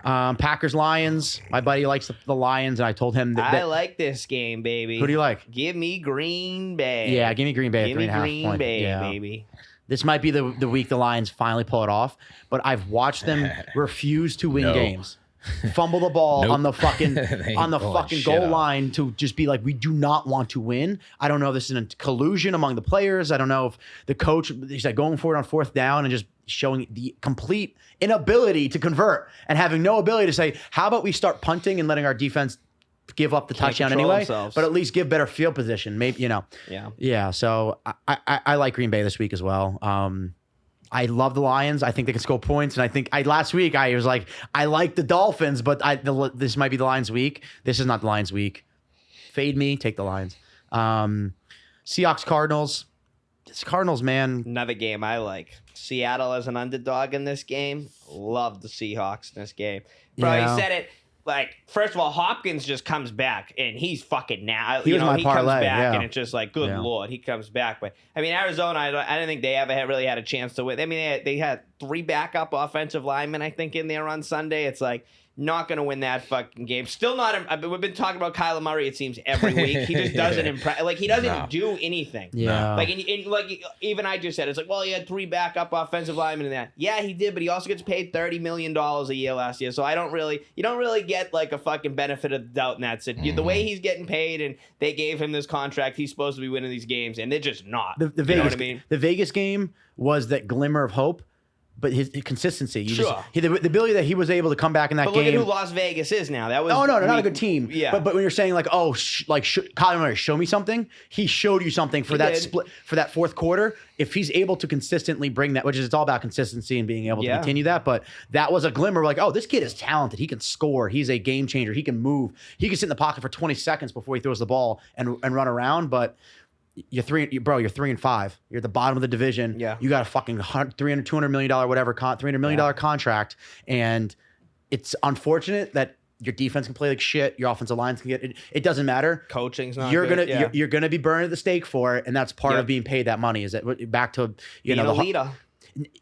Packers Lions. My buddy likes the Lions, and I told him that I like this game, baby. Who do you like? Give me Green Bay. Yeah, give me Green Bay. Give me 3.5 Green point. Bay, Yeah. baby. This might be the week the Lions finally pull it off, but I've watched them refuse to win games. Fumble the ball on the fucking goal line to just be like, we do not want to win. I don't know if this is a collusion among the players. I don't know if the coach is like going for it on fourth down and just showing the complete inability to convert and having no ability to say, how about we start punting and letting our defense give up the touchdown anyway, but at least give better field position. Maybe, Yeah. So I like Green Bay this week as well. I love the Lions. I think they can score points. And I think last week I was like, I like the Dolphins, but this might be the Lions week. This is not the Lions week. Fade me, take the Lions. Seahawks Cardinals. It's Cardinals, man. Another game I like. Seattle as an underdog in this game. Love the Seahawks in this game. Bro, he said it. Like, first of all, Hopkins just comes back, and he's fucking now. He comes back, and it's just like, good Lord, he comes back. But, I mean, Arizona, I don't think they ever really had a chance to win. I mean, they had 3 backup offensive linemen, I think, in there on Sunday. It's like, not going to win that fucking game. Still not. We've been talking about Kyler Murray, it seems, every week. He just doesn't impress. Like, he doesn't do anything. Yeah. Like, like, even I just said, it's like, well, he had 3 backup offensive linemen in that. Yeah, he did, but he also gets paid $30 million a year last year. So you don't really get, like, a fucking benefit of the doubt in that. So the way he's getting paid, and they gave him this contract, he's supposed to be winning these games, and they're just not. The Vegas, you know what I mean? The Vegas game was that glimmer of hope. But his consistency, the ability that he was able to come back in that game. But look at who Las Vegas is now. That was no, not a good team. Yeah. But when you're saying like, Kyler Murray, show me something. He showed you something for split for that fourth quarter. If he's able to consistently bring that, which is it's all about consistency and being able to continue that. But that was a glimmer of like, oh, this kid is talented. He can score. He's a game changer. He can move. He can sit in the pocket for 20 seconds before he throws the ball and run around. But you're 3-5. You're at the bottom of the division. Yeah. You got a fucking $200 million $300 million contract. And it's unfortunate that your defense can play like shit. Your offensive lines can get it. It doesn't matter. Coaching's not you're good. gonna you're gonna be burned at the stake for it, and that's part of being paid that money. Is that back to being the leader.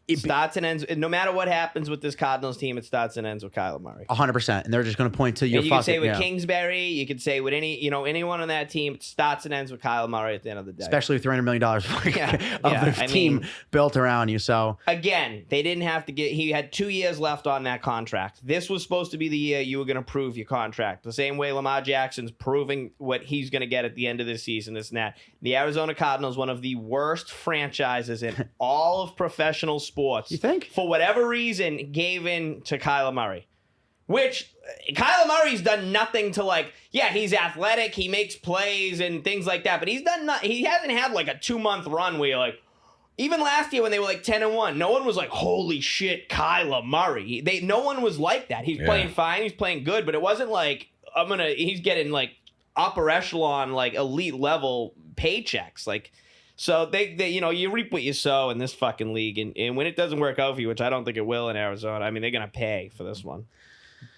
It starts and ends. No matter what happens with this Cardinals team, it starts and ends with Kyler Murray. 100%, and they're just going to point to your. You can say with Kingsbury, you could say with anyone on that team. It starts and ends with Kyler Murray at the end of the day. Especially with $300 million of the team built around you. So again, they didn't have to get. He had 2 years left on that contract. This was supposed to be the year you were going to prove your contract. The same way Lamar Jackson's proving what he's going to get at the end of this season. This and that. The Arizona Cardinals, one of the worst franchises in all of professional sports. You think? For whatever reason, gave in to Kyler Murray. Which, Kyler Murray's done nothing to he's athletic, he makes plays and things like that, but he hasn't had like a 2-month run where you're like, even last year when they were like 10-1, no one was like, holy shit, Kyler Murray. No one was like that. He's playing fine, he's playing good, but it wasn't like, he's getting like upper echelon, like elite level paychecks. So they you reap what you sow in this fucking league, and when it doesn't work out for you, which I don't think it will in Arizona, I mean they're gonna pay for this one,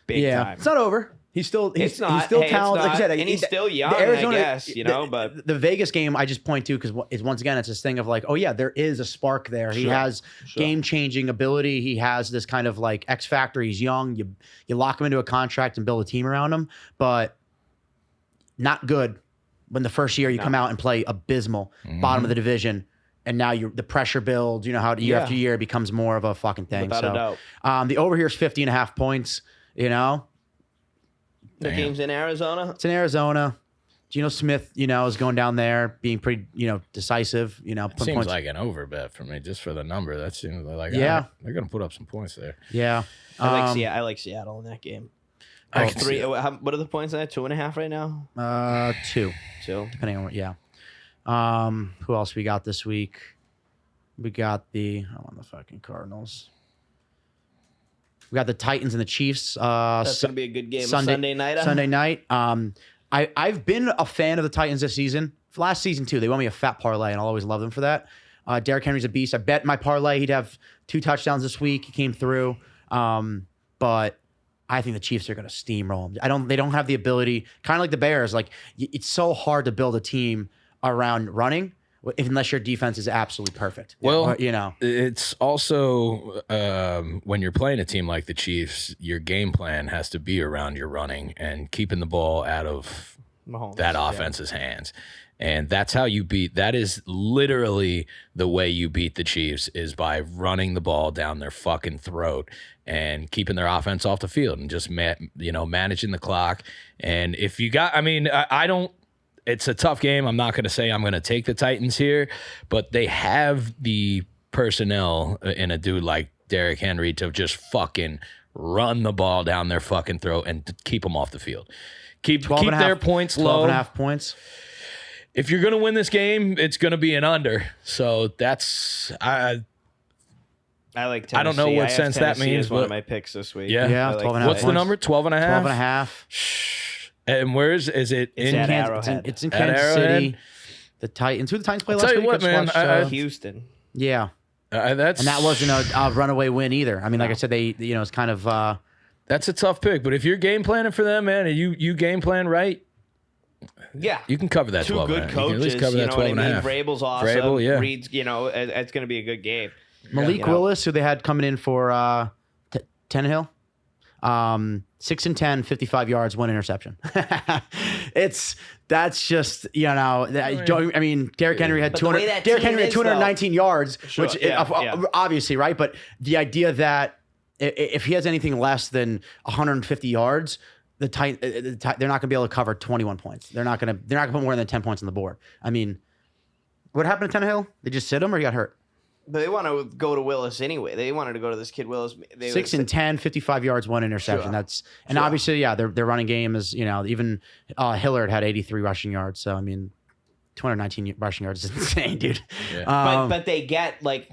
big time. It's not over. He's still talented. Like I said, and he's still young. Arizona, I guess but the Vegas game I just point to because once again it's this thing of like, oh yeah, there is a spark there. He has game changing ability. He has this kind of like X factor. He's young. You lock him into a contract and build a team around him, but not good. When the first year you come out and play abysmal, bottom of the division, and now the pressure builds, how year after year it becomes more of a fucking thing. Without a doubt. The over here is 50.5 points, The game's in Arizona? It's in Arizona. Geno Smith, is going down there, being pretty, decisive, Seems points. like an over bet for me, just for the number. That seems like, they're going to put up some points there. Yeah. I like Seattle in that game. What are the points on that? 2.5 right now? 2. 2. Depending on who else we got this week? We got the fucking Cardinals. We got the Titans and the Chiefs. That's gonna be a good game. Sunday night. Sunday night. I've been a fan of the Titans this season. Last season too. They won me a fat parlay, and I'll always love them for that. Derrick Henry's a beast. I bet my parlay he'd have 2 touchdowns this week. He came through. But I think the Chiefs are going to steamroll them. They don't have the ability, kind of like the Bears. Like it's so hard to build a team around running. unless your defense is absolutely perfect. Well, Or, you know, it's also when you're playing a team like the Chiefs, your game plan has to be around your running and keeping the ball out of Mahomes, that offense's hands. And that's how you beat. That is literally the way you beat the Chiefs, is by running the ball down their fucking throat and keeping their offense off the field and just managing the clock. And if you got, I don't. It's a tough game. I'm not going to say I'm going to take the Titans here, but they have the personnel in a dude like Derrick Henry to just fucking run the ball down their fucking throat and to keep them off the field. Keep their points low. 12.5 points. If you're going to win this game, it's going to be an under. So that's I like Tennessee. I don't know what sense that means, Is one of but- my picks this week. Yeah. Yeah, I like 12.5 what's the points. number? 12 and a half? 12.5. And where's is it It's in at Kansas? Arrowhead. It's in At Kansas Arrowhead? City. The Titans. Who the Titans play I'll last tell you week? what, just man, watched, Houston. yeah, That's and that wasn't a runaway win either. I mean, like I said, they it's kind of that's a tough pick. But if you're game planning for them, man, and you game plan right, Yeah. you can cover that 2 12. good You can at coaches. least cover You that know what I 12 and a mean? half. Vrabel's awesome. Vrabel, yeah. Reed's, it's going to be a good game. Malik You know. Willis, who they had coming in for Tannehill. 6-10, 55 yards, 1 interception. That's just Derrick Henry had But the way 200. that Derrick team Henry had is, 219 yards, Sure, which yeah. obviously right. But the idea that if he has anything less than 150 yards, they're not going to be able to cover 21 points. They're not going to put more than 10 points on the board. I mean, what happened to Tannehill? They just sit him, or he got hurt? But they want to go to Willis anyway. They wanted to go to this kid Willis. 6-10, 55 yards, 1 interception. Sure. And obviously, yeah, their running game is, even Hillard had 83 rushing yards. So I mean, 219 rushing yards is insane, dude. Yeah. But they get like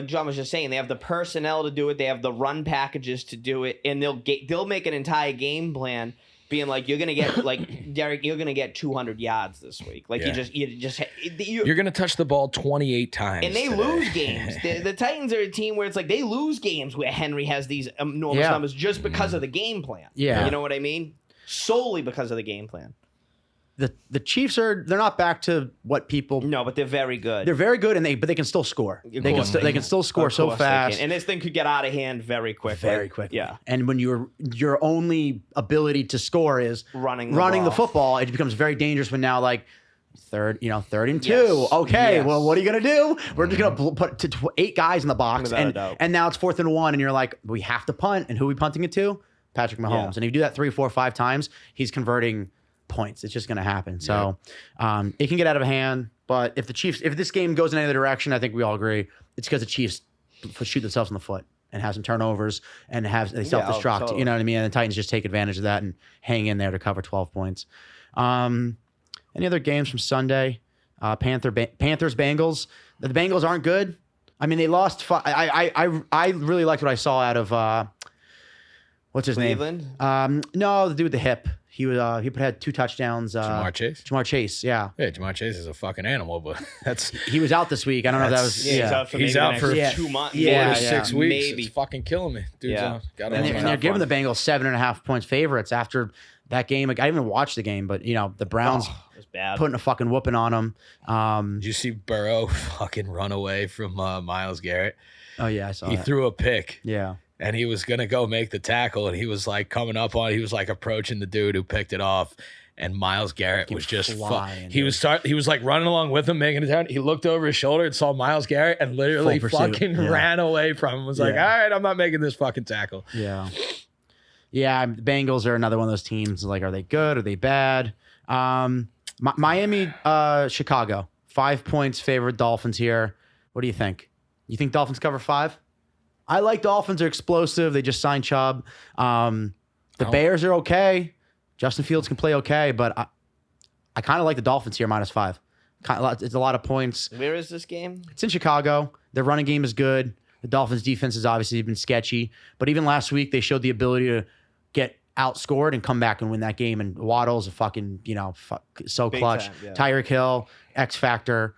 John was just saying, they have the personnel to do it. They have the run packages to do it, and they'll make an entire game plan. Being like, you're gonna get like Derek, you're gonna get 200 yards this week. Like Yeah. you're gonna touch the ball 28 times, and they today. lose games. The Titans are a team where it's like they lose games where Henry has these enormous numbers just because of the game plan. Yeah. You know what I mean? Solely because of the game plan. The Chiefs they're not back to what people. No, but they're very good. They're very good, but they can still score. Of They course can still score Of so course they fast. can. And this thing could get out of hand very quickly. Very quickly. Yeah. And when your only ability to score is Running the ball. football, it becomes very dangerous when now like third and 2. Yes. Okay, Yes. well, what are you gonna do? We're just gonna put 8 guys in the box, Without a doubt. and now it's 4th and 1, and you're like, we have to punt, and who are we punting it to? Patrick Mahomes. Yeah. And if you do that 3, 4, 5 times, he's converting points. It's just gonna happen. So it can get out of hand. But if this game goes in any other direction, I think we all agree it's because the Chiefs shoot themselves in the foot and have some turnovers and they self-destruct. totally. You know what I mean? And the Titans just take advantage of that and hang in there to cover 12 points. Any other games from Sunday? Panthers, Bengals. The Bengals aren't good. I mean, they lost. I really liked what I saw out of what's his Cleveland? name? No, the dude with the hip. He had 2 touchdowns. Jamar Chase. Jamar Chase, yeah. Yeah, Jamar Chase is a fucking animal, but that's He was out this week. I don't know if that was. Yeah, he's out for He's maybe out the for next 2 months. 4 Yeah, to 6 weeks. Maybe. It's fucking killing me. Dude's Yeah. got And him they're giving the Bengals 7.5 points favorites after that game. Like, I didn't even watch the game, but the Browns It was bad. putting a fucking whooping on them. Did you see Burrow fucking run away from Myles Garrett? Oh yeah, I saw He that. threw a pick. Yeah. And he was gonna go make the tackle, and he was like coming up on. He was like approaching the dude who picked it off, and Myles Garrett was just flying, he was like running along with him, making it down. He looked over his shoulder and saw Myles Garrett, and literally Full pursuit. fucking Yeah. ran away from him. Was like, Yeah. all right, I'm not making this fucking tackle. Yeah. Yeah, the Bengals are another one of those teams. Like, are they good? Are they bad? Miami, Chicago. 5 points favored Dolphins here. What do you think? You think Dolphins cover 5? I like Dolphins. They're explosive. They just signed Chubb. The Bears are okay. Justin Fields can play okay, but I kind of like the Dolphins here -5. It's a lot of points. Where is this game? It's in Chicago. Their running game is good. The Dolphins' defense has obviously been sketchy, but even last week they showed the ability to get outscored and come back and win that game. And Waddle's a fucking so Big clutch. time, yeah. Tyreek Hill, X factor.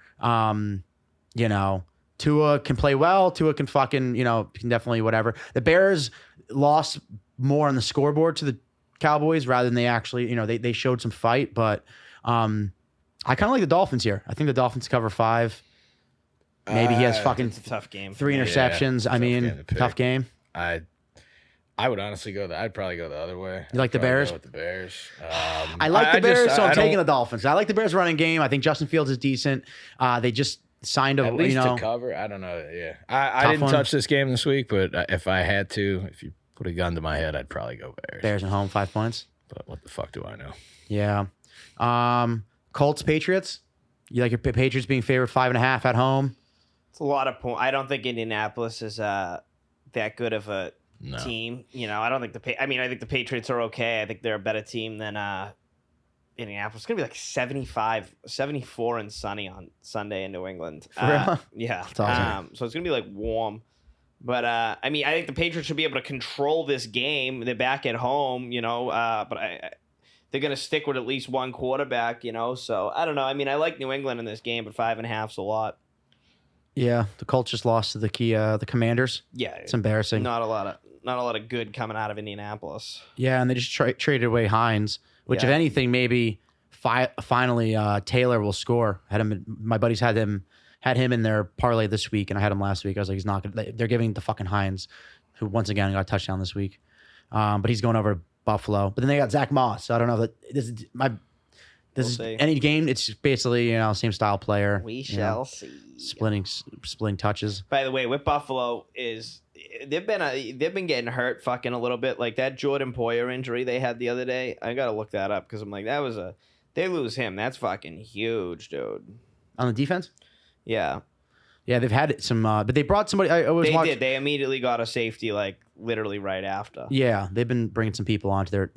Tua can play well. Tua can fucking can definitely whatever. The Bears lost more on the scoreboard to the Cowboys rather than they actually they showed some fight, but I kind of like the Dolphins here. I think the Dolphins cover 5. Maybe he has fucking It's a tough game. 3 interceptions. I mean, game to pick. tough game. I would honestly I'd probably go the other way. You like the I'd probably Bears? go with the Bears. I like the Bears, so I'm taking the don't- Dolphins. I like the Bears running game. I think Justin Fields is decent. They just signed a, At least you know, to cover. I don't know. Yeah, I Tough didn't one. touch this game this week, but if I had to, if you put a gun to my head, I'd probably go Bears. Bears at home, 5 points. But what the fuck do I know? Yeah. Colts, Patriots. You like your Patriots being favored 5.5 at home? It's a lot of points. I don't think Indianapolis is that good of a No. team. You know, I don't think I think the Patriots are okay. I think they're a better team than Indianapolis. It's going to be like 75, 74 and sunny on Sunday in New England. For real? Yeah. That's awesome. So it's going to be like warm. But I think the Patriots should be able to control this game. They're back at home, you know, but they're going to stick with at least one quarterback, you know. So I don't know. I mean, I like New England in this game, but 5.5's a lot. Yeah. The Colts just lost to the Commanders. Yeah. It's embarrassing. Not a lot of good coming out of Indianapolis. Yeah, and they just traded away Hines, which, Yeah. if anything, maybe finally Taylor will score. My buddies had him in their parlay this week, and I had him last week. I was like, he's not gonna. They're giving the fucking Hines, who once again got a touchdown this week, but he's going over to Buffalo. But then they got Zach Moss. So I don't know if this is We'll see. any game. It's basically same style player. We shall see. Splitting touches. By the way, with Buffalo they've been getting hurt fucking a little bit. Like that Jordan Poyer injury they had the other day. I gotta look that up because I'm like, they lose him. That's fucking huge, dude. On the defense. Yeah, Yeah, they've had some, but they brought somebody. I always they watch. did. They immediately got a safety like literally right after. Yeah, they've been bringing some people onto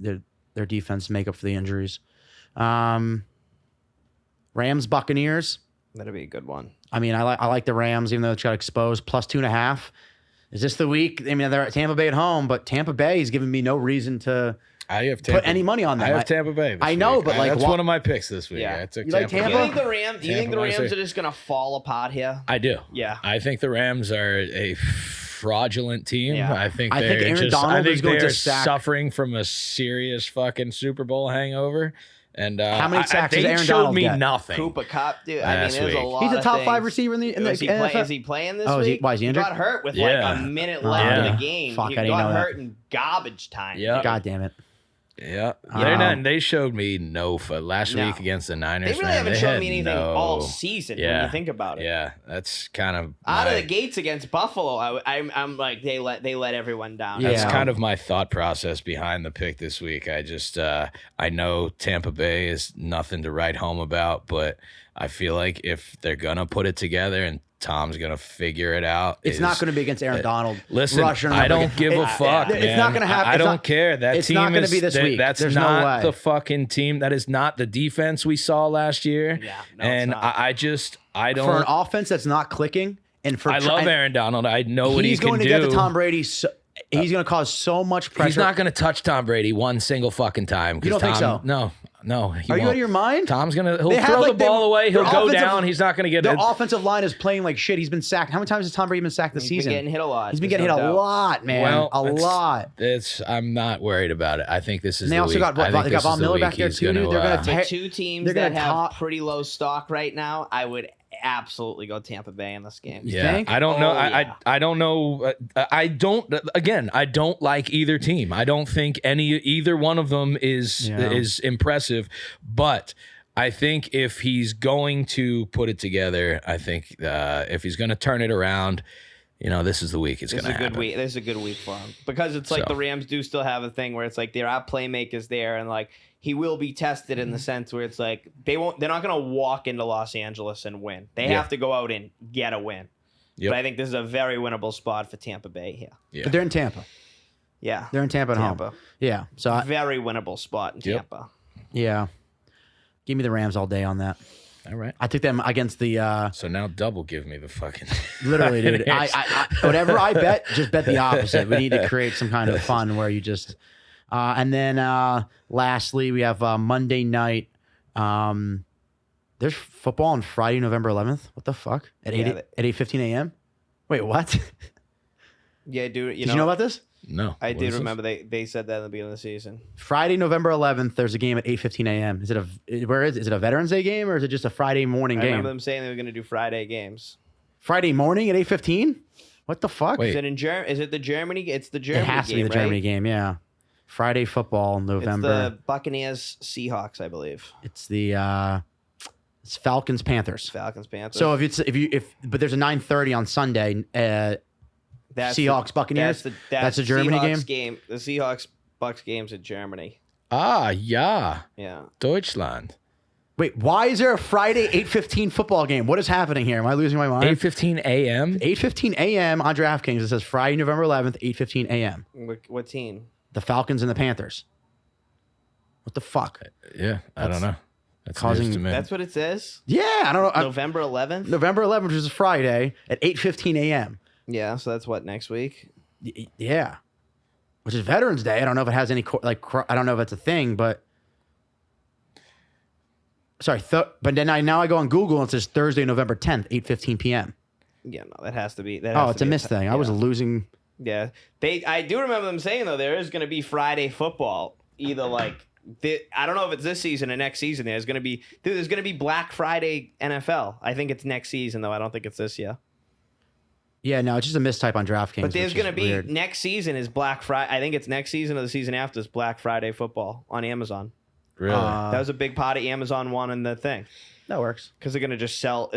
their defense to make up for the injuries. Rams, Buccaneers. That'd be a good one. I mean, I like the Rams, even though it's got exposed. Plus 2.5. Is this the week? I mean, they're at Tampa Bay at home, but Tampa Bay is giving me no reason to I have put any money on them. I have Tampa Bay. This I know, week. but, like, that's what- one of my picks this week. Yeah. I took You like Tampa. Tampa? You think the Rams? You think the Tampa, Rams are just gonna fall apart here? I do. Yeah. I think the Rams are a fraudulent team. Yeah. I think I think they're Aaron just. Donald I think is going to they're sack- suffering from a serious fucking Super Bowl hangover. And How many sacks they does Aaron showed Donald me get? nothing. Cooper Cup, dude. I mean, Last there's a week. lot. He's a of top things. 5 receiver in the Is he, NFL. is he playing this Oh, is he- week? why is he injured? got hurt with like Yeah. a minute left yeah. in the game. Fuck, he I didn't got know that. hurt in garbage time. Yeah. God damn it. Yeah, they're Um, not. They showed me no for last No. week against the Niners. They really man, haven't they shown had me anything no- all season when you think about it. Yeah, that's kind of Out my, of the gates against Buffalo, I'm like they let everyone down. Yeah. That's kind of my thought process behind the pick this week. I just I know Tampa Bay is nothing to write home about, but I feel like if they're gonna put it together and Tom's gonna figure it out, It's not going to be against Aaron Donald. Listen, rushing him I up don't against- give a It- fuck. It's man. not going to happen. I It's don't not- care. That it's team not gonna is be this week. That's There's no not way. the fucking team. That is not the defense we saw last year. Yeah, no, and it's not. I don't. For an offense that's not clicking, and for I love Aaron Donald. I know what he he's can going to do. get to Tom Brady. He's going to cause so much pressure. He's not going to touch Tom Brady one single fucking time. 'cause You don't think Tom- so? No. He Are you won't. out of your mind? Tom's gonna. They He'll have, throw like, the ball away. He'll their go offensive- down. He's not going to get The it. offensive line is playing like shit. He's been sacked. How many times has Tom Brady been sacked this He's season? been getting hit a lot. He's been There's getting hit no a doubt. lot, man. Well, a lot. I'm not worried about it. I think this is. And they the also week. got I think they got this Von is the Miller week back there he's too, dude. gonna, They're going to The two teams they're gonna that have top- pretty low stock right now, I would absolutely go Tampa Bay in this game. Yeah, think? I don't know. Oh, yeah. I don't know. I don't. Again, I don't like either team. I don't think either one of them is impressive. But I think if he's going to put it together, I think if he's going to turn it around, this is the week it's This going is to a happen. good week. This is a good week for him because it's like So. the Rams do still have a thing where it's like there are playmakers there, and like he will be tested in the sense where it's like they're not going to walk into Los Angeles and win. They Yeah. have to go out and get a win. Yep. But I think this is a very winnable spot for Tampa Bay here. Yeah. But they're in Tampa. Yeah, They're in Tampa at home. Tampa. Yeah. So Very winnable spot in Yep. Tampa. yeah. Give me the Rams all day on that. All right. I took them against the So now double give me the fucking. literally, dude. I whatever I bet, just bet the opposite. We need to create some kind of fun where you just and then lastly we have Monday night. There's football on Friday, November 11th. What the fuck? At Yeah, 8:15 a.m. Wait, what? Yeah, dude. Did you know about this? No. I What did is this? remember they said that in the beginning of the season. Friday, November 11th, there's a game at 8:15 a.m. Is it a Veterans Day game or is it just a Friday morning I game? remember them saying they were going to do Friday games. Friday morning at 8:15? What the fuck? Wait. Is it in Is it the Germany? It's the Germany it has to be game, the Germany right? game, yeah. Friday football, It's November. the Buccaneers Seahawks, I believe. It's it's Falcons Panthers. Falcons Panthers. So but there's a 9:30 on Sunday. That's Seahawks, Buccaneers? That's a Germany Seahawks game? The Seahawks Bucks game's in Germany. Ah, yeah. Yeah. Deutschland. Wait, why is there a Friday 8:15 football game? What is happening here? Am I losing my mind? 8:15 a.m. 8:15 a.m. on DraftKings. It says Friday, November 11th, 8:15 a.m. What team? The Falcons and the Panthers. What the fuck? Yeah, I don't know. That's causing- news to me. That's what it says. Yeah, I don't know. November 11th. November 11th, which is a Friday at 8:15 a.m. Yeah, so that's what next week. Yeah, which is Veterans Day. I don't know if it has any I don't know if it's a thing, but sorry. But then now I go on Google and it says Thursday, November 10th, 8:15 p.m. Yeah, no, that has to be. Oh, it's a missed thing. I was losing. Yeah, I do remember them saying though there is going to be Friday football. Either I don't know if it's this season or next season. There's going to be Black Friday NFL. I think it's next season though. I don't think it's this year. Yeah, no, it's just a mistype on DraftKings. But there's which is going to be weird. next season is Black Friday. I think it's next season or the season after is Black Friday football on Amazon. Really? That was a big part of Amazon wanting the thing That works. because they're going to just sell.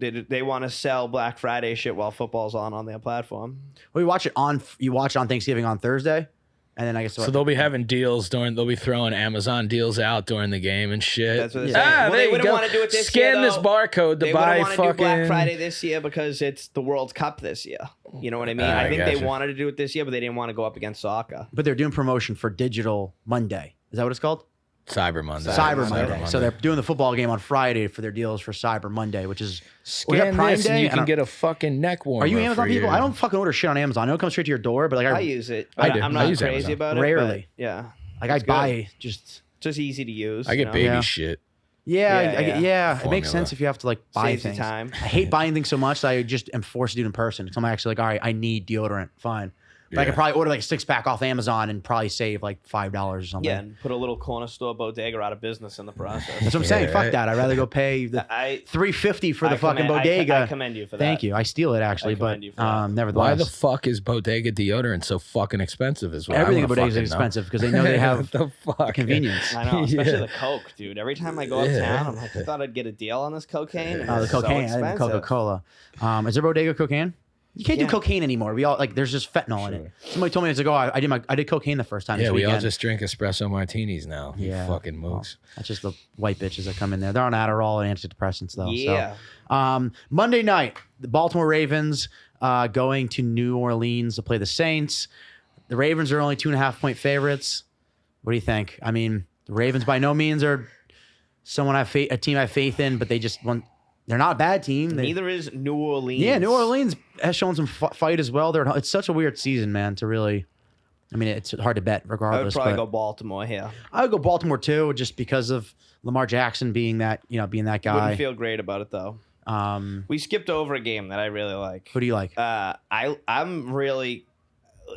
They want to sell Black Friday shit while football's on their platform. Well, you watch it on Thanksgiving on Thursday, and then I guess So they'll be having deals they'll be throwing Amazon deals out during the game and shit. That's what they're Yeah. saying. Well, there they you wouldn't go. want to do it this Scan year. this though. barcode to They buy wouldn't want to do Black fucking. Friday this year because it's the World Cup this year. You know what I mean? I think they gotcha. wanted to do it this year, but they didn't want to go up against soccer. But they're doing promotion for Digital Monday. Is that what it's called? Cyber Monday. Cyber Monday. So they're doing the football game on Friday for their deals for Cyber Monday, which is was that Scan Prime this and Day? you I can don't- get a fucking neck warmer. Are you Amazon for people? your- I don't fucking order shit on Amazon. I know it comes straight to your door, but I use it. I But do. I'm I not use crazy Amazon. about it. Rarely. But yeah. I buy just Just easy to use. I get you know? baby Yeah. shit. yeah, Yeah, it makes Formula. sense if you have to buy Saves you things. time. I hate buying things so much that I just am forced to do it in person. So I'm actually all right, I need deodorant. Fine. But I could Yeah. probably order a 6-pack off Amazon and probably save $5 or something. Yeah, and put a little corner store bodega out of business in the process. That's what I'm saying. Yeah, Fuck right. that. I'd rather go pay the $3.50 for the fucking bodega. I commend you for that. Thank you. I steal it actually, I but commend you for that. nevertheless. Why the fuck is bodega deodorant so fucking expensive? Is what Everything I at wanna bodega is fucking know. expensive because they know they have What the fuck? convenience. I know, especially Yeah. the Coke, dude. Every time I go Yeah. uptown, I'm like, I thought I'd get a deal on this cocaine. and Oh, the it's so cocaine. I didn't expensive. Coca-Cola. Is there bodega cocaine? You can't do Yeah. cocaine anymore. We all there's just fentanyl in it. Somebody told me it's I did cocaine the first time. Yeah, this we weekend. all just drink espresso martinis now. Yeah. You fucking mooks. That's just the white bitches that come in there. They're on Adderall and antidepressants though. Yeah. So, Monday night, the Baltimore Ravens going to New Orleans to play the Saints. The Ravens are only 2.5-point favorites. What do you think? I mean, the Ravens by no means are a team I have faith in, but they just want. They're not a bad team. Neither is New Orleans. Yeah, New Orleans has shown some fight as well. It's such a weird season, man. To really, I mean, it's hard to bet I would regardless. probably but go Baltimore here. I would go Baltimore too, just because of Lamar Jackson being that guy. Wouldn't feel great about it though. We skipped over a game that I really like. Who do you like? I'm really.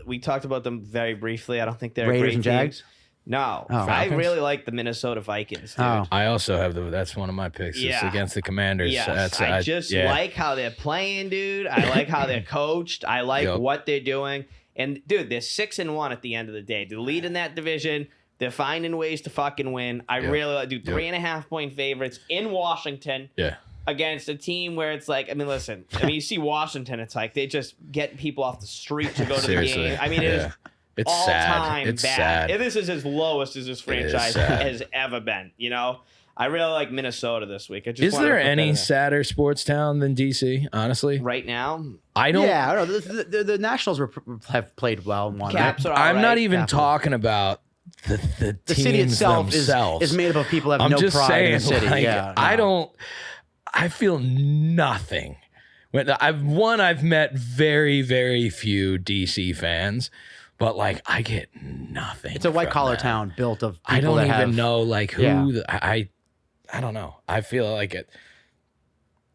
We talked about them very briefly. I don't think they're a Raiders great and team. Jags. No, Oh. I Falcons? really like the Minnesota Vikings. Dude. Oh. I also have that's one of my picks. It's Yeah. against the Commanders. Yes, I just yeah. like how they're playing, dude. I like how they're coached. I like Yup. what they're doing. And dude, they're 6-1 at the end of the day. They're leading that division. They're finding ways to fucking win. I Yep. really like, Yep. 3.5-point favorites in Washington Yeah. against a team where it's like, I mean, listen, you see Washington, it's like they just get people off the street to go to Seriously. the game. I mean, it is Yeah. It's all sad. time It's bad. sad. This is as lowest as this is franchise sad. has ever been. You know, I really like Minnesota this week. I just Is wanted to there put that in any there. sadder sports town than DC? Honestly, right now? I don't. Yeah, I don't know. The Nationals have played well and won. Caps are all I'm not right. even Capital. talking about the The teams city itself themselves. is made up of people that have I'm no just pride saying, in the city. like, Yeah, I no. don't. I feel nothing. When I've met very, very few DC fans, but like I get nothing. It's a white from collar that. town built of people I don't that even have, know like who Yeah. I don't know. I feel like it.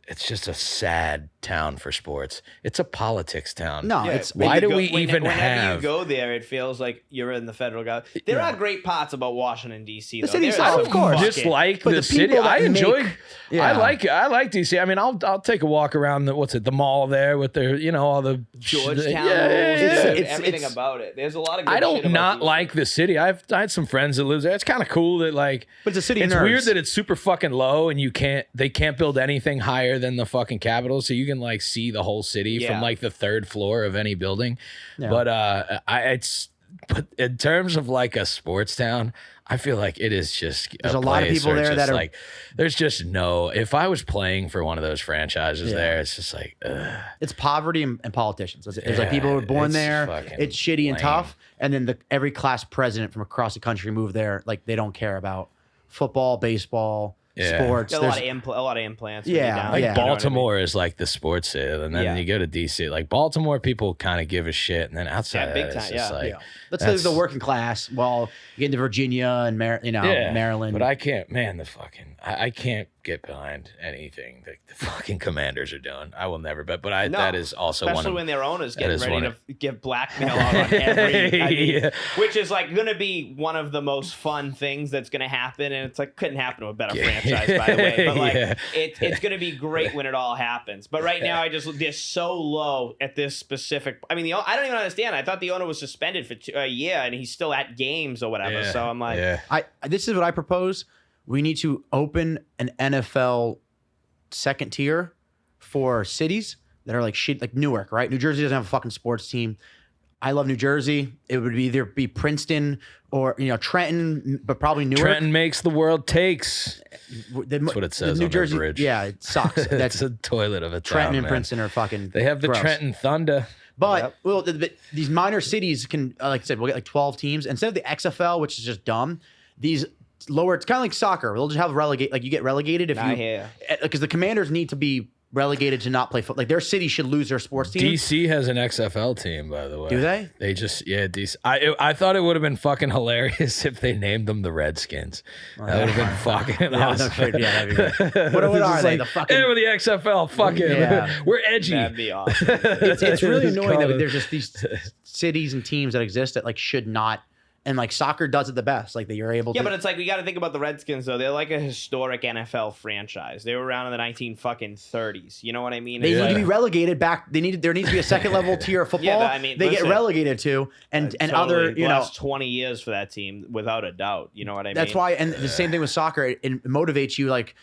it's just a sad town for sports. It's a politics town. No, Yeah, it's Why do we whenever even you have? go there, it feels like you're in the federal government. There are great parts about Washington D.C. The though. city's There is of some course. fucking- Dislike But the the city. people I that enjoy. make- Yeah. I like DC. I mean, I'll take a walk around the mall there with their all the Georgetown Yeah, rules, It's- everything it's- about it. There's a lot of. Good I shit don't about not DC. like the city. I had some friends that live there. It's kind of cool that like. But it's a city of It's nerds. weird that it's super fucking low and they can't build anything higher than the fucking Capitol, so you can like see the whole city Yeah. from like the third floor of any building. Yeah. But in terms of like a sports town, I feel like it is just There's a lot of place people where it's there just that are- like there's just no. If I was playing for one of those franchises Yeah. there, it's just like It's poverty and politicians. It's like Yeah, people who were born it's there. fucking It's shitty and lame. tough. And then every class president from across the country moved there. Like they don't care about football, baseball, Yeah. sports. There's There's- a lot of implants. when Yeah, you're down like there, you know what I mean? Baltimore is like the sports city, and then Yeah. you go to DC. Like Baltimore, people kind of give a shit, and then outside Yeah, big of that, it's time, just yeah. like yeah. Let's say the working class. While you get into Virginia and Maryland. But I can't, man. I can't get behind anything that the fucking Commanders are doing. I will never bet. But No, that is also especially one of when their owners that getting is ready one to of- give blackmail out on every, I mean, Yeah. which is like going to be one of the most fun things that's going to happen, and it's like couldn't happen to a better Yeah. franchise, by the way. But like, Yeah. it's going to be great when it all happens. But right now, they're so low at this specific. I mean, I don't even understand. I thought the owner was suspended for a year, and he's still at games or whatever. Yeah. So I'm like, yeah. This is what I propose. We need to open an NFL second tier for cities that are like shit, like Newark, right? New Jersey doesn't have a fucking sports team. I love New Jersey. It would either be Princeton or Trenton, but probably Newark. Trenton makes the world takes. That's what it says on their bridge. Yeah, it sucks. That's That's a toilet of a Trenton town, and man. Princeton are fucking. They have the gross. Trenton Thunder. But Yep. well, these minor cities can, like I said, we'll get like 12 teams instead of the XFL, which is just dumb. These lower, it's kind of like soccer. They'll just have relegate, like you get relegated if I you, hear. because the Commanders need to be relegated to not play football. Like their city should lose their sports team. DC has an XFL team, by the way. Do they? They just DC. I thought it would have been fucking hilarious if they named them the Redskins. That would have been fucking Yeah, awesome. that'd be great. What It's are just they? like, The fucking. "Hey, we're the XFL. Fuck it. Yeah. We're edgy. That'd be awesome. It's really annoying Call that it- there's just these cities and teams that exist that like should not, and like soccer does it the best. Like that you're able Yeah, to. but it's like we got to think about the Redskins though. They're like a historic NFL franchise. They were around in the 1930s. You know what I mean? They It's need to like- be relegated back. There needs to be a second level tier of football. but I mean, they listen, get relegated to, and totally. other The last 20 years for that team, without a doubt. You know what I mean? That's why, and the same thing with soccer. It motivates you, like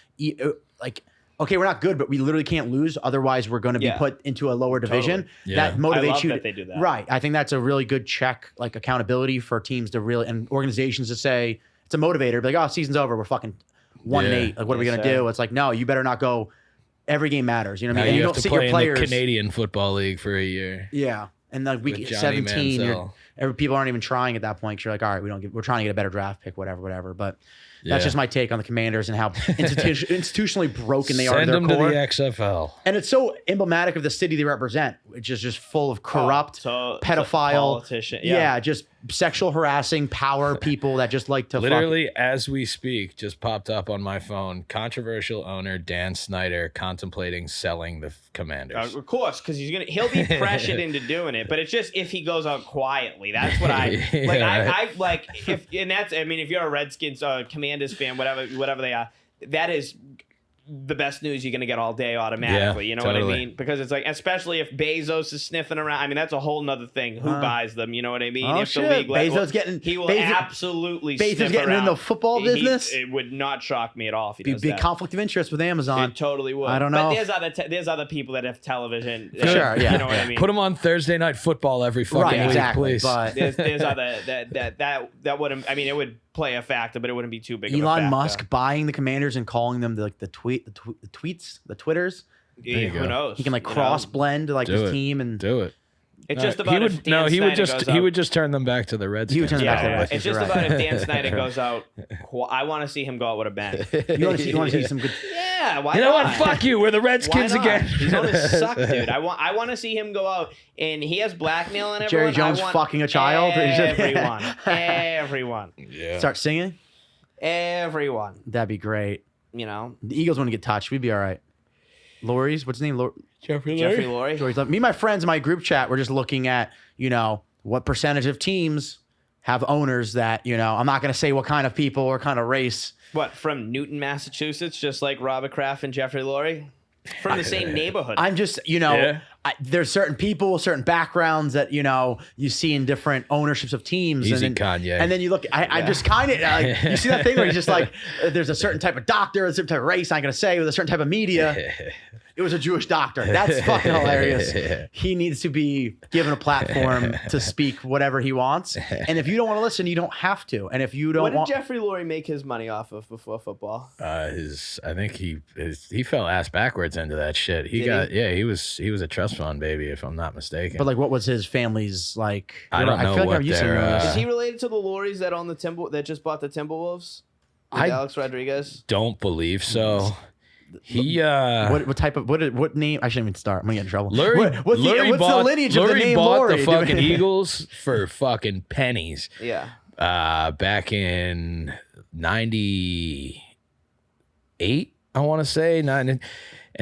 okay, we're not good, but we literally can't lose. Otherwise, we're going to be Yeah. put into a lower division. Yeah. That I motivates love you. that they do that. Right. I think that's a really good check, like accountability for teams to really and organizations to say it's a motivator. Be like, oh, season's over. We're fucking 1-8. Like, what are we Yes, going to sir. do? It's like, no, you better not go. Every game matters. You know what I Now mean? And you you have don't to sit play your in players. the Canadian Football League for a year. Yeah. And like week With Johnny 17, Manziel. people aren't even trying at that point. 'Cause you're like, all right, we're trying to get a better draft pick, whatever. But that's Yeah. just my take on the Commanders and how institutionally broken they are. Send To their them to core. the XFL. And it's so emblematic of the city they represent, which is just full of corrupt, so pedophile, politician. yeah, just sexual harassing power people that just like to Literally, as we speak, just popped up on my phone. Controversial owner Dan Snyder contemplating selling the Commanders. Of course, because he'll be pressured into doing it. But it's just if he goes out quietly. That's what I like. Yeah. I like if and that's. I mean, if you're a Redskins, Commanders fan, whatever they are, that is the best news you're gonna get all day automatically. Yeah, You know what I totally. mean? Because it's like, especially if Bezos is sniffing around. I mean, that's a whole nother thing. Who buys them? You know what I mean? Oh, if shit. the league Bezos getting- he will Bezos- absolutely Bezos sniff getting in around. the football business? It would not shock me at all if he be does big that. conflict of interest with Amazon. It totally would. I don't know. But there's other people that have television. For sure, yeah. You know what I mean? Put them on Thursday Night Football every fucking Right, week, exactly. please. But there's other that wouldn't. I mean, it would play a factor, but it wouldn't be too big. of a Elon factor. Musk buying the Commanders and calling them the tweets, the Twitters. Yeah, you who go. knows? He can like You know? cross blend like Do his it. team and Do it. It's just He about if would Dan he would Snyder just goes he out- would just turn them back to the Redskins. turn them back to the Yeah, Redskins. it's just you're about right. if Dan Snyder goes out. I want to see him go out with a bang. You want to see some good. Yeah, why You know not? what? Fuck you. We're the Why Redskins not? again. He's gonna suck, dude. I want to see him go out and he has blackmailing everyone. Jerry Jones I want fucking a child? Everyone. Yeah. Start singing. Everyone. That'd be great. You know. The Eagles wouldn't get touched. We'd be all right. Lurie's, what's his name? Jeffrey Jeffrey Lurie. Me and my friends in my group chat were just looking at, what percentage of teams have owners that, I'm not going to say what kind of people or kind of race. What, from Newton, Massachusetts, just like Robert Kraft and Jeffrey Lurie? From the same neighborhood. I'm just, there's certain people, certain backgrounds that, you see in different ownerships of teams. Easy, and then, Kanye. And then you look, I'm just kind of, you see that thing where he's just like, there's a certain type of doctor, a certain type of race, I'm going to say, with a certain type of media. It was a Jewish doctor. That's fucking hilarious. He needs to be given a platform to speak whatever he wants. And if you don't want to listen, you don't have to. And if you don't What did Jeffrey Lurie make his money off of before football? I think he fell ass backwards into that shit. He was a trust fund baby, if I'm not mistaken. But like, what was his family's like? I don't know what their, Is he related to the Luries that own that just bought the Timberwolves? With Alex Rodriguez? Don't believe so. He what type of what name? I shouldn't even start. I'm gonna get in trouble. Lurie, what's the lineage of the name bought Lurie? The fucking Eagles for fucking pennies. Yeah. Back in '98, I want to say and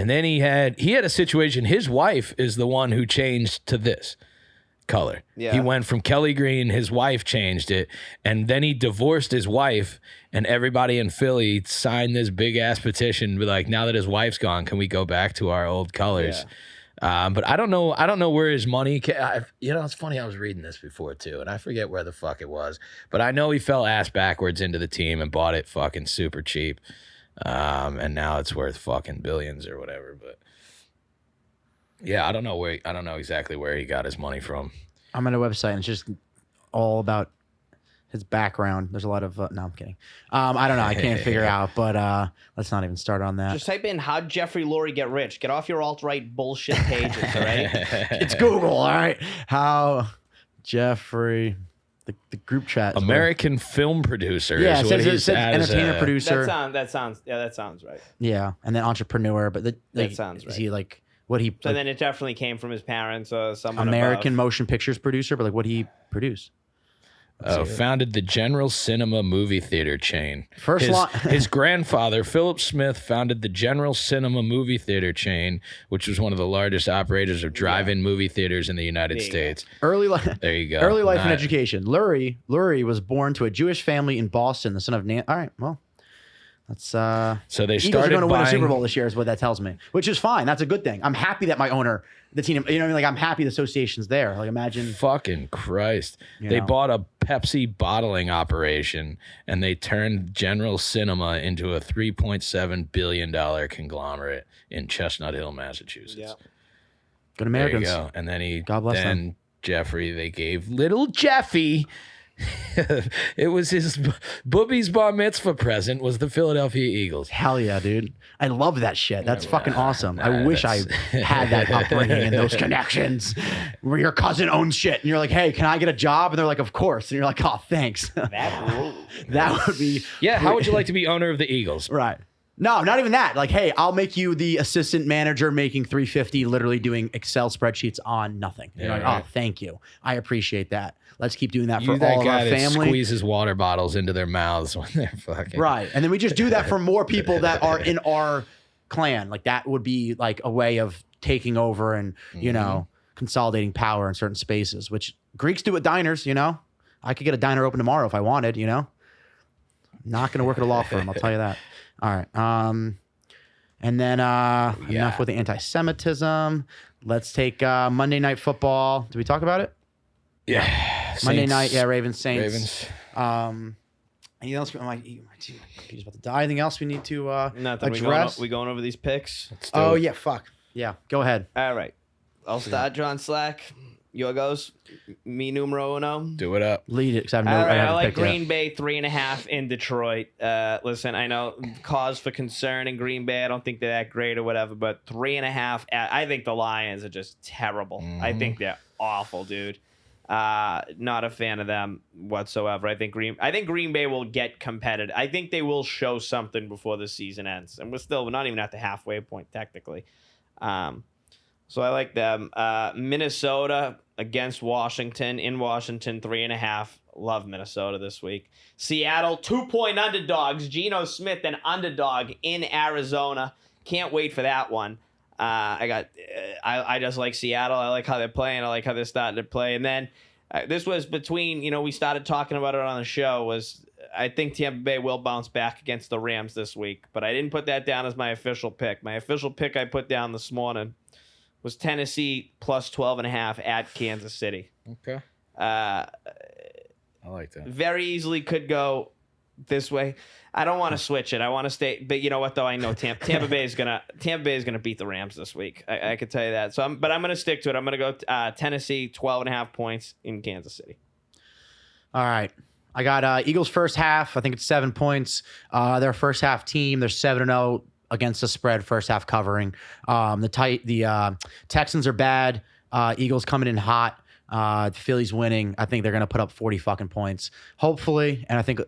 then he had a situation. His wife is the one who changed to this color. Yeah. He went from Kelly green, his wife changed it, and then he divorced his wife, and everybody in Philly signed this big ass petition, like, now that his wife's gone, can we go back to our old colors? Yeah. But I don't know where his money it's funny, I was reading this before too, and I forget where the fuck it was, but I know he fell ass backwards into the team and bought it fucking super cheap. And now it's worth fucking billions or whatever, but yeah, I don't know exactly where he got his money from. I'm on a website and it's just all about his background. There's a lot of no, I'm kidding. I don't know. I can't figure out, but let's not even start on that. Just type in "How'd Jeffrey Lurie get rich?" Get off your alt-right bullshit pages, all right? It's Google, all right. How Jeffrey, the group chat. American film producer. Yeah, is it says entertainer producer. That sounds right. Yeah, and then entrepreneur, but that sounds right. Is he like what he? So then it definitely came from his parents or someone American above. motion pictures producer, but like what he produce? Founded the General Cinema movie theater chain. His grandfather, Philip Smith, founded the General Cinema movie theater chain, which was one of the largest operators of drive-in movie theaters in the United States. There you go. Early life and education. Lurie was born to a Jewish family in Boston, the son of Nan. All right, well, that's so they Eagles started are going to win a buying... Super Bowl this year, is what that tells me, which is fine. That's a good thing. I'm happy that my owner, the team, you know what I mean? Like, I'm happy the association's there. Like, imagine. Fucking Christ. They bought a Pepsi bottling operation and they turned General Cinema into a $3.7 billion conglomerate in Chestnut Hill, Massachusetts. Yeah. Good Americans. There you go. And then God bless them. Jeffrey, they gave little Jeffy. It was his Booby's bar mitzvah present was the Philadelphia Eagles. Hell yeah, dude. I love that shit. That's fucking awesome. I wish I had that upbringing and those connections where your cousin owns shit and you're like, hey, can I get a job? And they're like, of course. And you're like, oh, thanks. That would be. Yeah, how would you like to be owner of the Eagles? Right. No, not even that. Like, hey, I'll make you the assistant manager making $350, literally doing Excel spreadsheets on nothing. You're like, oh, thank you. I appreciate that. Let's keep doing that for all of our family. That squeezes water bottles into their mouths when they're fucking. Right. And then we just do that for more people that are in our clan. Like, that would be like a way of taking over and, consolidating power in certain spaces, which Greeks do at diners, I could get a diner open tomorrow if I wanted, Not going to work at a law firm, I'll tell you that. All right. And then enough with the anti-Semitism. Let's take Monday Night Football. Did we talk about it? Yeah. Monday night, Ravens, Saints. Ravens. Anything else? I'm like, he's about to die. Anything else we need to address? We going over these picks? Oh, yeah, fuck. Yeah, go ahead. All right. I'll start, John Slack. Your goes. Me numero uno. Do it up. Lead it. I like Green Bay 3.5 in Detroit. Listen, I know cause for concern in Green Bay. I don't think they're that great or whatever, but 3.5. I think the Lions are just terrible. I think they're awful, dude. Not a fan of them whatsoever. I think Green Bay will get competitive. I think they will show something before the season ends, and we're not even at the halfway point technically. So I like them. Minnesota against Washington in Washington 3.5. Love Minnesota this week. Seattle 2-point underdogs. Geno Smith an underdog in Arizona. Can't wait for that one. I just like Seattle. I like how they're playing. I like how they're starting to play. And then this was between, we started talking about it on the show, I think Tampa Bay will bounce back against the Rams this week, but I didn't put that down as my official pick. My official pick I put down this morning was Tennessee plus 12.5 at Kansas City. Okay. I like that. Very easily could go this way. I don't want to switch it. I want to stay. But you know what, though? I know Tampa Bay is gonna beat the Rams this week. I can tell you that. So, but I'm gonna stick to it. I'm gonna go Tennessee 12.5 points in Kansas City. All right. I got Eagles first half. I think it's 7 points. Their first half team. They're 7-0 against the spread. First half covering. The Texans are bad. Eagles coming in hot. The Phillies winning. I think they're going to put up 40 fucking points. Hopefully. And I think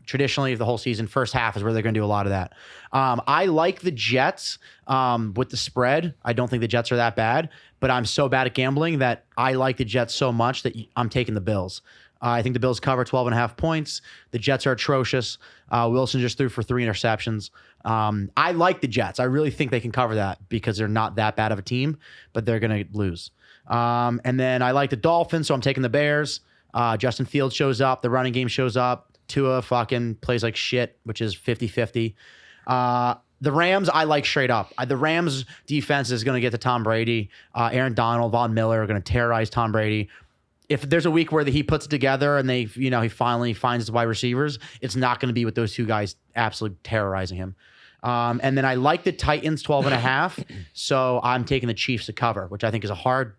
traditionally the whole season, first half is where they're going to do a lot of that. I like the Jets with the spread. I don't think the Jets are that bad, but I'm so bad at gambling that I like the Jets so much that I'm taking the Bills. I think the Bills cover 12.5 points. The Jets are atrocious. Wilson just threw for 3 interceptions. I like the Jets. I really think they can cover that because they're not that bad of a team, but they're going to lose. And then I like the Dolphins, so I'm taking the Bears. Justin Fields shows up. The running game shows up. Tua fucking plays like shit, which is 50-50. The Rams, I like straight up. The Rams defense is going to get to Tom Brady. Aaron Donald, Von Miller are going to terrorize Tom Brady. If there's a week where he puts it together and he finally finds his wide receivers, it's not going to be with those two guys absolutely terrorizing him. And then I like the Titans 12.5. So I'm taking the Chiefs to cover, which I think is a hard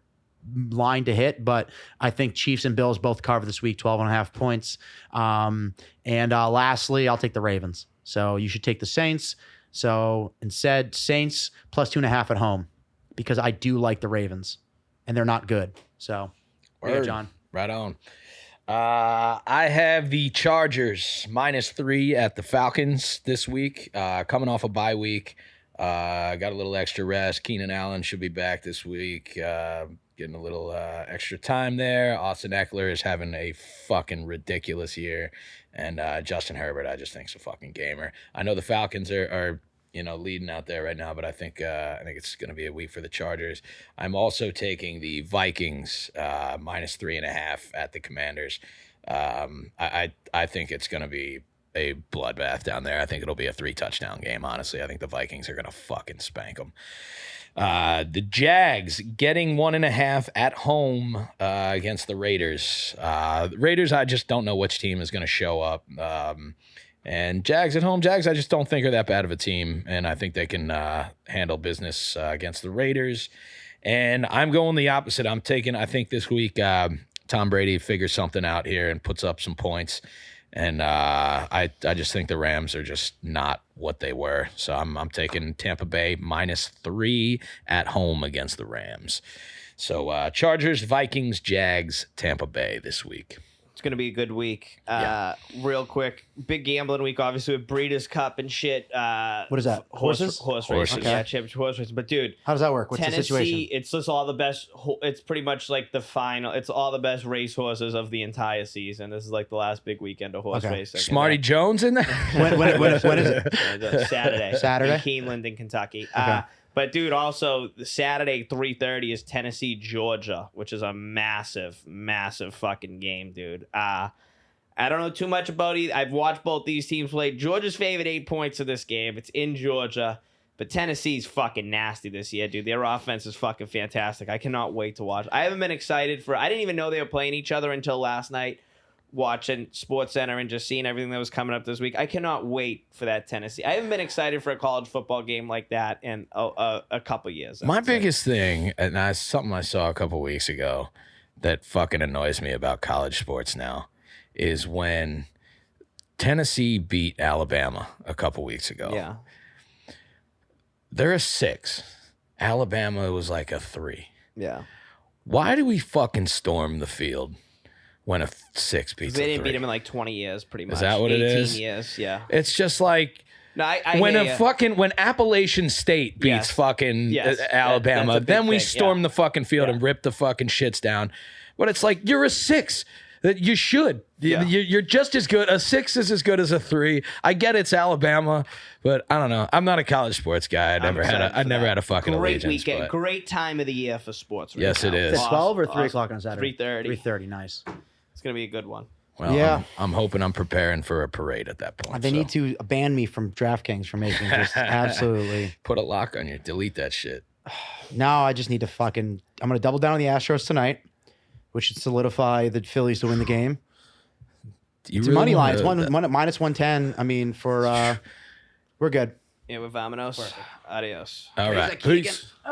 line to hit, but I think Chiefs and Bills both cover this week, 12.5 points. And lastly, I'll take the Ravens. So you should take the Saints. So instead, Saints plus 2.5 at home because I do like the Ravens and they're not good. So yeah, John. Right on. I have the Chargers -3 at the Falcons this week. Coming off a bye week. Got a little extra rest. Keenan Allen should be back this week. Getting a little extra time there. Austin Eckler is having a fucking ridiculous year. And Justin Herbert, I just think, is a fucking gamer. I know the Falcons are leading out there right now, but I think it's going to be a week for the Chargers. I'm also taking the Vikings -3.5 at the Commanders. I think it's going to be a bloodbath down there. I think it'll be a 3-touchdown game, honestly. I think the Vikings are going to fucking spank them. The Jags getting 1.5 at home against the Raiders. The Raiders, I just don't know which team is going to show up. And Jags at home, I just don't think are that bad of a team, and I think they can handle business against the Raiders. And I'm going the opposite. I think this week Tom Brady figures something out here and puts up some points. And I just think the Rams are just not what they were. So I'm taking Tampa Bay -3 at home against the Rams. So Chargers, Vikings, Jags, Tampa Bay this week. It's going to be a good week. Yeah. Real quick, big gambling week, obviously, with Breeders' Cup and shit. What is that? Horses? Horse racing. Okay. Yeah, championship horse racing. But, dude. How does that work? What's Tennessee, the situation? it's just all the best. It's pretty much like the final. It's all the best race horses of the entire season. This is like the last big weekend of horse racing. Smarty Jones in there? when is it? Saturday. Saturday? In Keeneland in Kentucky. Okay. But, dude, also, Saturday, 3:30 is Tennessee, Georgia, which is a massive, massive fucking game, dude. I don't know too much about it. I've watched both these teams play. Georgia's favored 8 points in this game. It's in Georgia. But Tennessee's fucking nasty this year, dude. Their offense is fucking fantastic. I cannot wait to watch. I haven't been excited I didn't even know they were playing each other until last night, watching SportsCenter and just seeing everything that was coming up this week. I cannot wait for that Tennessee. I haven't been excited for a college football game like that in a couple years. My biggest thing, and that's something I saw a couple weeks ago that fucking annoys me about college sports now, is when Tennessee beat Alabama a couple weeks ago. Yeah. They're a 6. Alabama was like a 3. Yeah. Why do we fucking storm the field when a 6 beats a 3? They didn't beat him in like 20 years, pretty much. Is that what it is? 18 years, yeah. It's just like... No, I when hear when Appalachian State beats fucking Alabama, that's a big then we thing, storm the fucking field and rip the fucking shits down. But it's like, you're a 6. You should. Yeah. You're just as good. A 6 is as good as a 3. I get it's Alabama, but I don't know. I'm not a college sports guy. I never had a fucking great allegiance. weekend, But great time of the year for sports. Right Yes, now. it is. Is it 12 or 3 o'clock on Saturday? 3:30. 3:30. Nice. It's gonna be a good one. well, Yeah. I'm hoping I'm preparing for a parade at that point. They so need to ban me from DraftKings for making just absolutely. put a lock on you. Delete that shit. Now I just need to fucking. I'm gonna double down on the Astros tonight, which should solidify the Phillies to win the game. You It's really money line. wanna- It's minus 110. I mean, for we're good. Yeah, with Vamonos. Adios. All Is right. that Keegan? Peace.